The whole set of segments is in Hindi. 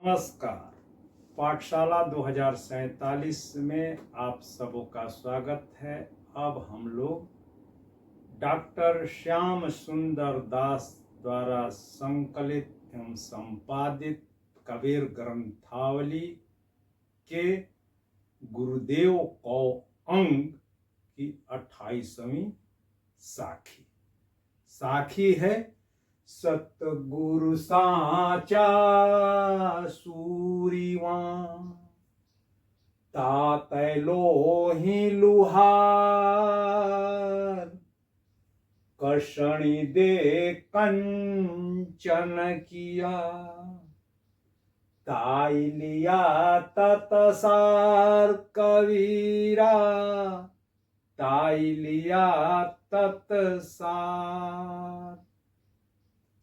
नमस्कार। पाठशाला 2047 में आप सबों का स्वागत है। अब हम लोग डॉक्टर श्याम सुंदर दास द्वारा संकलित एवं संपादित कबीर ग्रंथावली के गुरुदेव को अंग की 28वीं साखी साखी है। सतगुरु साचा सूरीवां तातै लोही लुहार कषणी दे कंचन किया ताई लिया तत्सार कबीरा ताई लिया तत्सार।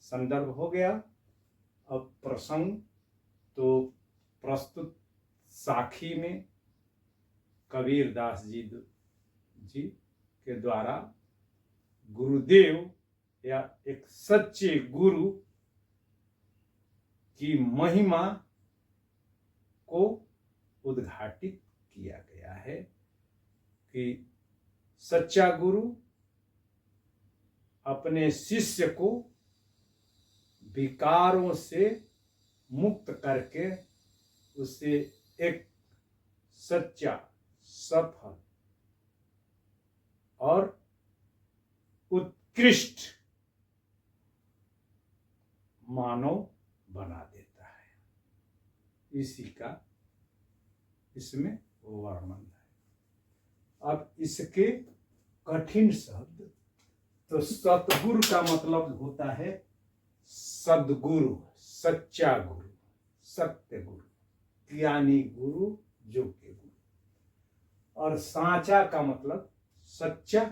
संदर्भ हो गया। अब प्रसंग तो प्रस्तुत साखी में कबीर दास जी के द्वारा गुरुदेव या एक सच्चे गुरु की महिमा को उद्घाटित किया गया है कि सच्चा गुरु अपने शिष्य को विकारों से मुक्त करके उसे एक सच्चा, सफल और उत्कृष्ट मानव बना देता है। इसी का इसमें वर्णन है। अब इसके कठिन शब्द, तो सतगुरु का मतलब होता है सद्गुरु, सच्चा गुरु, सत्य गुरु, ज्ञानी गुरु, योग्य गुरु। और सांचा का मतलब सच्चा।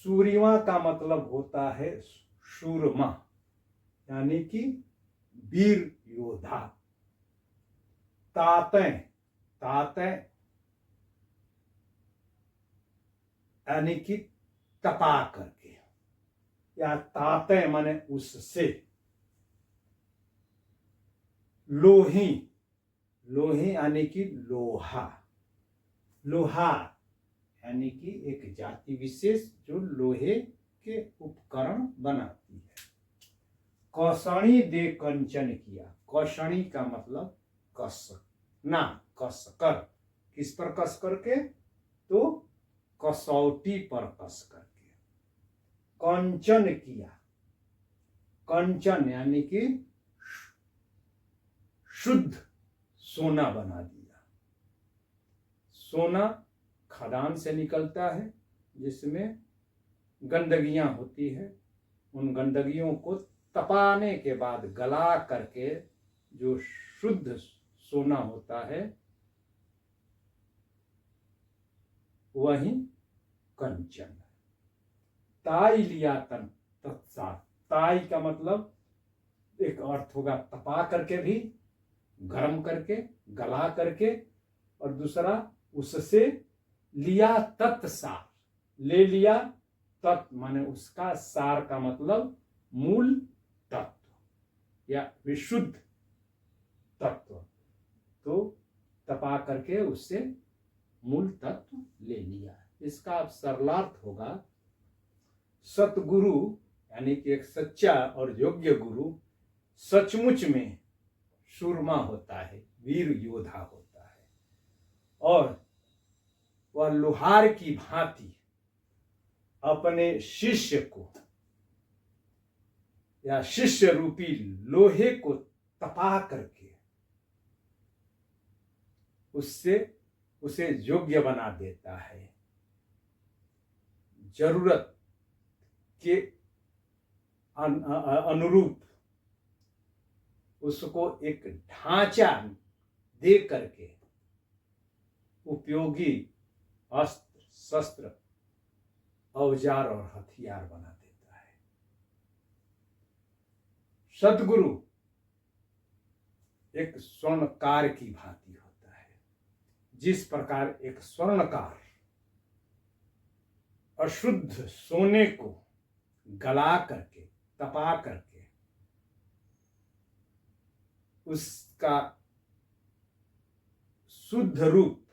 सूरीवा का मतलब होता है शूरमा, यानी कि वीर योद्धा। तातै, तातै यानी कि तपा करके, या ताते माने उससे। लोही, लोही यानी कि लोहा, लोहा यानी कि एक जाति विशेष जो लोहे के उपकरण बनाती है। कषणी दे कंचन किया। कषणी का मतलब कस ना, कस कर। किस पर कस करके? तो कसौटी पर कस करके। कंचन किया, कंचन यानी कि शुद्ध सोना बना दिया। सोना खदान से निकलता है जिसमें गंदगियां होती है। उन गंदगियों को तपाने के बाद गला करके जो शुद्ध सोना होता है वही कंचन। ताई लिया तन तत्सार। ताई का मतलब एक अर्थ होगा तपा करके भी, गर्म करके, गला करके, और दूसरा उससे लिया तत्सार, ले लिया। तत् माने उसका, सार का मतलब मूल तत्व या विशुद्ध तत्व। तो तपा करके उससे मूल तत्व ले लिया। इसका अब सरलार्थ होगा सतगुरु यानी कि एक सच्चा और योग्य गुरु सचमुच में शूरमा होता है, वीर योद्धा होता है, और वह लोहार की भांति अपने शिष्य को या शिष्य रूपी लोहे को तपा करके उसे योग्य बना देता है। जरूरत के अनुरूप उसको एक ढांचा दे करके उपयोगी अस्त्र, शस्त्र, औजार और हथियार बना देता है। सद्गुरु एक स्वर्णकार की भांति होता है। जिस प्रकार एक स्वर्णकार अशुद्ध सोने को गला करके, तपा करके उसका शुद्ध रूप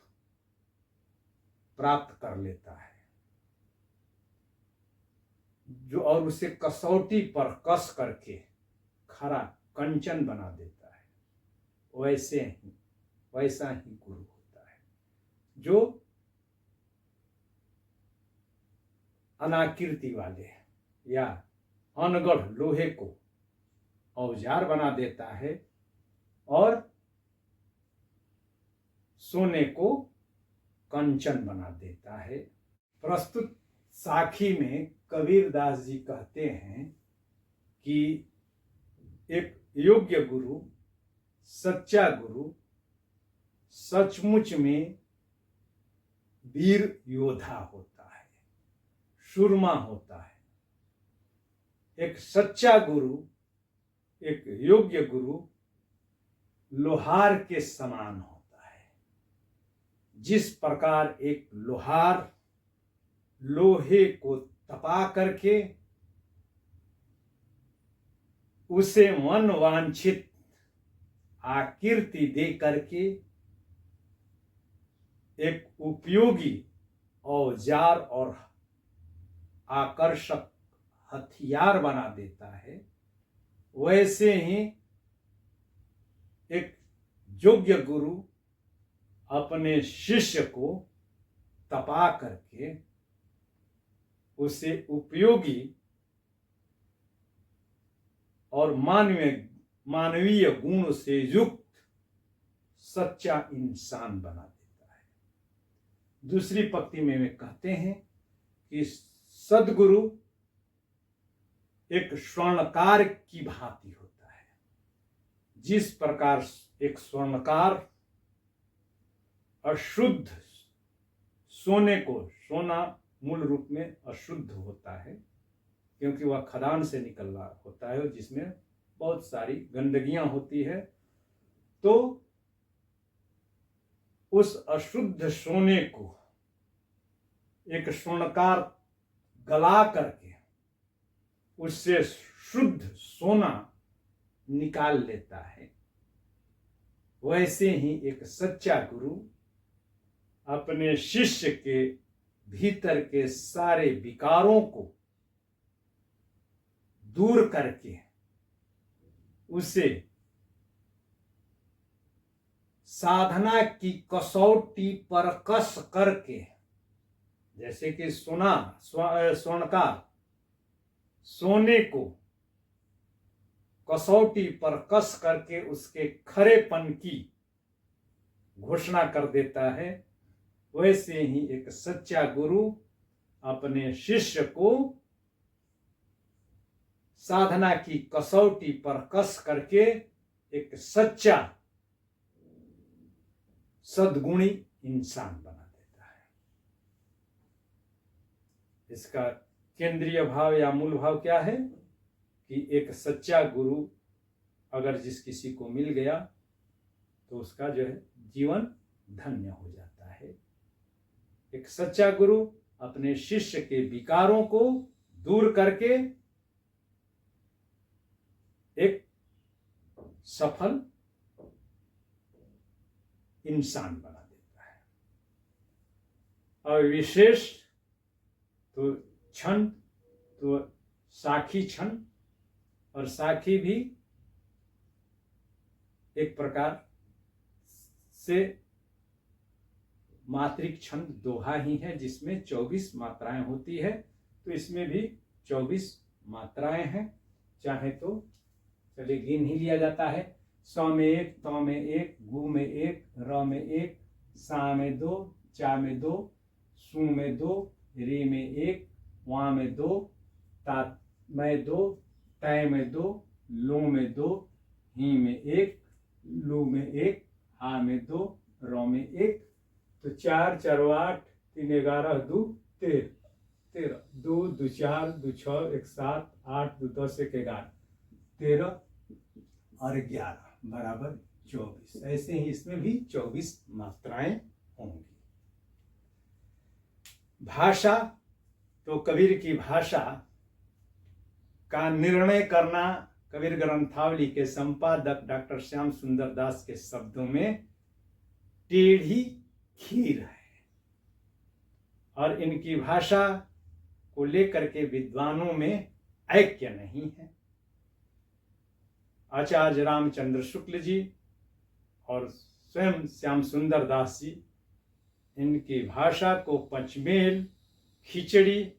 प्राप्त कर लेता है, जो और उसे कसौटी पर कस करके खरा कंचन बना देता है। वैसा ही गुरु होता है, जो अनाकृति वाले या अनगढ़ लोहे को औजार बना देता है और सोने को कंचन बना देता है। प्रस्तुत साखी में कबीरदास जी कहते हैं कि एक योग्य गुरु, सच्चा गुरु सचमुच में वीर योद्धा होता है, सुरमा होता है। एक सच्चा गुरु, एक योग्य गुरु लोहार के समान होता है। जिस प्रकार एक लोहार लोहे को तपा करके उसे मन वांछित आकृति दे करके एक उपयोगी औजार और आकर्षक हथियार बना देता है, वैसे ही एक योग्य गुरु अपने शिष्य को तपा करके उसे उपयोगी और मानवीय गुण से युक्त सच्चा इंसान बना देता है। दूसरी पंक्ति में वे कहते हैं कि सद्गुरु एक स्वर्णकार की भांति होता है। जिस प्रकार एक स्वर्णकार अशुद्ध सोने को, सोना मूल रूप में अशुद्ध होता है क्योंकि वह खदान से निकल रहा होता है जिसमें बहुत सारी गंदगियां होती है, तो उस अशुद्ध सोने को एक स्वर्णकार गला करके उससे शुद्ध सोना निकाल लेता है। वैसे ही एक सच्चा गुरु अपने शिष्य के भीतर के सारे विकारों को दूर करके उसे साधना की कसौटी पर कस करके, जैसे कि स्वर्णकार सोने को कसौटी पर कस करके उसके खरेपन की घोषणा कर देता है, वैसे ही एक सच्चा गुरु अपने शिष्य को साधना की कसौटी पर कस करके एक सच्चा सद्गुणी इंसान बना देता है। इसका केंद्रीय भाव या मूल भाव क्या है कि एक सच्चा गुरु अगर जिस किसी को मिल गया तो उसका जो है जीवन धन्य हो जाता है। एक सच्चा गुरु अपने शिष्य के विकारों को दूर करके एक सफल इंसान बना देता है। और विशेष तो छंद तो साखी छंद, और साखी भी एक प्रकार से मात्रिक छंद दोहा ही है जिसमें 24 मात्राएं होती है, तो इसमें भी 24 मात्राएं हैं। चाहे तो चलिए गिन ही लिया जाता है। स में 1, त में 1, गु में 1, र में 1, सा में 2, चा में 2, सु में 2, री में 1, वा में 2, ता में 2, तय में 2, लो में 2, ही में 1, लू में 1, हा में 2, र में 1। तो 4 4 8 3 11 2 13 2 2 4 2 6 1 7 8 2 10 1 11 13 और 11 बराबर 24। ऐसे ही इसमें भी 24 मात्राएं होंगी। भाषा तो कबीर की भाषा का निर्णय करना कबीर ग्रंथावली के संपादक डॉक्टर श्याम सुंदर दास के शब्दों में टेढ़ी खीर है। और इनकी भाषा को लेकर के विद्वानों में ऐक्य नहीं है। आचार्य रामचंद्र शुक्ल जी और स्वयं श्याम सुंदर दास जी इनकी भाषा को पंचमेल, खिचड़ी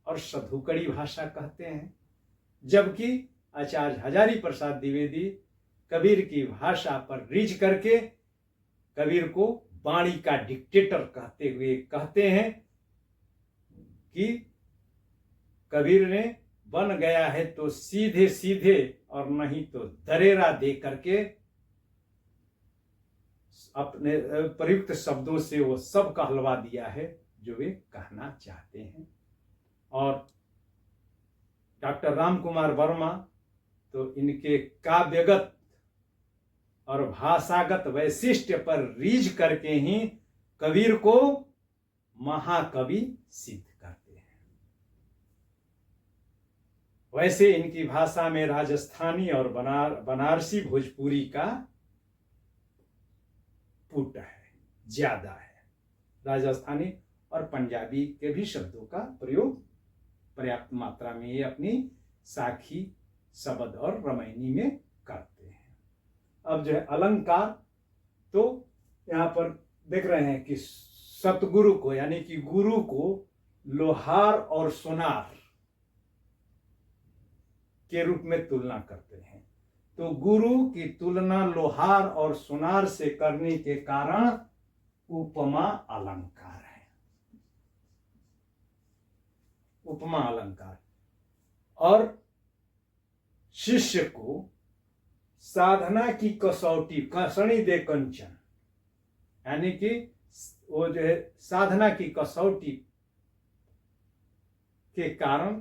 और सधुकड़ी भाषा कहते हैं, जबकि आचार्य हजारी प्रसाद द्विवेदी कबीर की भाषा पर रीझ करके कबीर को वाणी का डिक्टेटर कहते हुए कहते हैं कि कबीर ने बन गया है तो सीधे सीधे और नहीं तो दरेरा दे करके अपने प्रयुक्त शब्दों से वो सब कहलवा दिया है जो वे कहना चाहते हैं। और डॉक्टर राम कुमार वर्मा तो इनके काव्यगत और भाषागत वैशिष्ट्य पर रीझ करके ही कबीर को महाकवि सिद्ध करते हैं। वैसे इनकी भाषा में राजस्थानी और बनारसी भोजपुरी का पुट है, ज्यादा है। राजस्थानी और पंजाबी के भी शब्दों का प्रयोग पर्याप्त मात्रा में ये अपनी साखी, शब्द और रामायणी में करते हैं। अब जो है अलंकार, तो यहाँ पर देख रहे हैं कि सतगुरु को यानी कि गुरु को लोहार और सोनार के रूप में तुलना करते हैं। तो गुरु की तुलना लोहार और सोनार से करने के कारण उपमा अलंकार है। उपमा अलंकार। और शिष्य को साधना की कसौटी, कसणी दे कंचन, यानी कि वो जो है साधना की कसौटी के कारण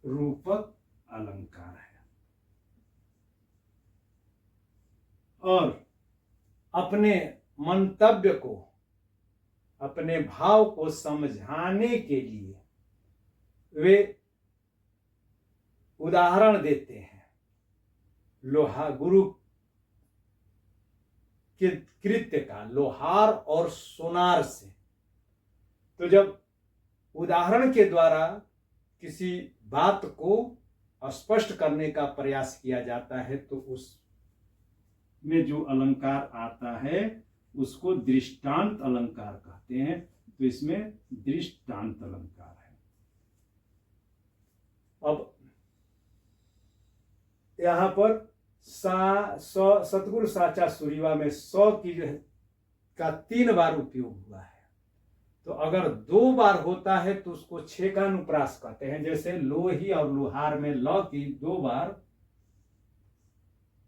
रूपक अलंकार है। और अपने मंतव्य को, अपने भाव को समझाने के लिए वे उदाहरण देते हैं लोहा गुरु के कृत्य का लोहार और सोनार से। तो जब उदाहरण के द्वारा किसी बात को स्पष्ट करने का प्रयास किया जाता है तो उसमें जो अलंकार आता है उसको दृष्टांत अलंकार कहते हैं। तो इसमें दृष्टांत अलंकार है। अब यहां पर सतगुरु साचा सुरीवा में 100 की जो है का 3 बार उपयोग हुआ है। तो अगर 2 बार होता है तो उसको 6 का अनुप्रास कहते हैं। जैसे लोही और लोहार में ल की 2 बार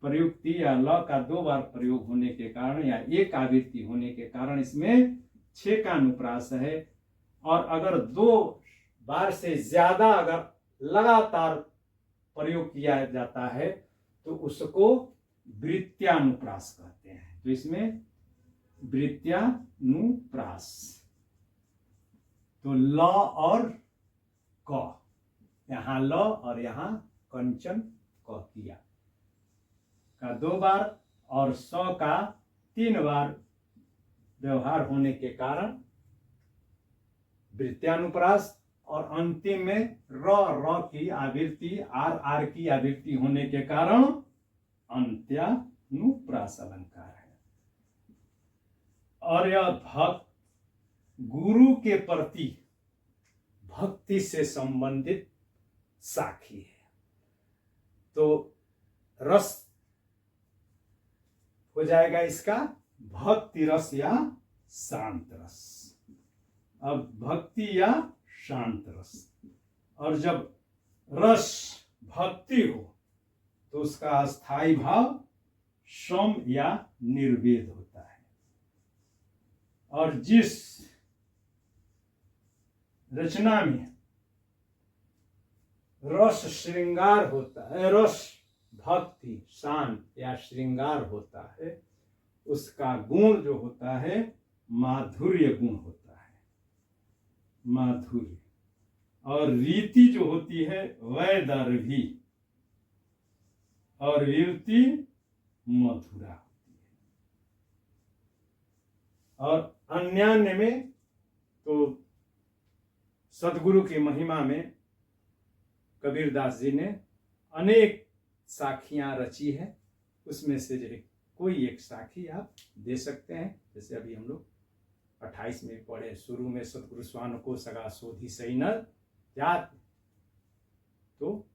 प्रयुक्ति या ल का 2 बार प्रयोग होने के कारण या एक आवृत्ति होने के कारण इसमें 6 का अनुप्रास है। और अगर 2 बार से ज्यादा अगर लगातार प्रयोग किया जाता है तो उसको वृत्त्यानुप्रास कहते हैं। तो इसमें वृत्त्यानुप्रास, तो ल और क, यहाँ ल और यहाँ कंचन क किया का 2 बार और 100 का 3 बार व्यवहार होने के कारण वृत्त्यानुप्रास। और अंतिम में र की आवृत्ति आर की आवृत्ति होने के कारण अंत्यानुप्रास अलंकार है। और यह भक्त गुरु के प्रति भक्ति से संबंधित साखी है। तो रस हो जाएगा इसका भक्ति रस या शांत रस। अब भक्ति या शांत रस। और जब रस भक्ति हो तो उसका स्थायी भाव सम या निर्वेद होता है। और जिस रचना में रस श्रृंगार होता है, रस भक्ति शांत या श्रृंगार होता है, उसका गुण जो होता है माधुर्य गुण होता है। माधुर्य। और रीति जो होती है वैदर्भी, और विरति मधुरा होती है। और अन्यान्य में तो सदगुरु की महिमा में कबीरदास जी ने अनेक साखियां रची है, उसमें से कोई एक साखी आप दे सकते हैं। जैसे अभी हम लोग 28 में पढ़े, शुरू में सतगुरु स्वान को सगा सोधी सही नर जात, तो